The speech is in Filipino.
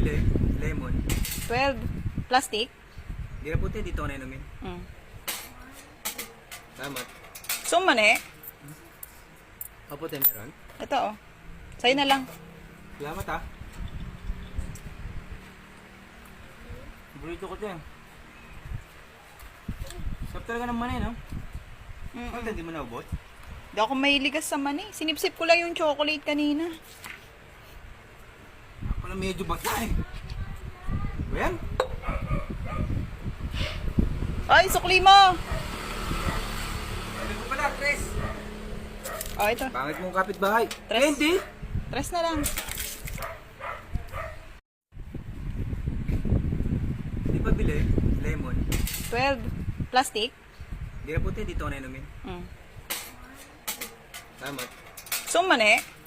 bili? Lemon. 12. Plastic? Di na puti, dito ko na inumin. Salamat. So, mani. O puti meron? Ito, oh. Sa'yo na lang. Salamat ha. Burrito ko dyan. Sarap talaga ng mani, no? Bakit hindi mo naubos? Hindi ako mahiligas sa mani. Sinipsip ko lang yung chocolate kanina. Ako na medyo basa eh. Ayan. Ay, sukli mo! Ano ko pala, Tres? Oh, ito. Pangit mong kapitbahay. Tres. Hindi. Tres na lang. Di ba bili? Lemon. 12. Plastic? Di na puti, dito ko na inumin. Mm. Salamat. So, mani.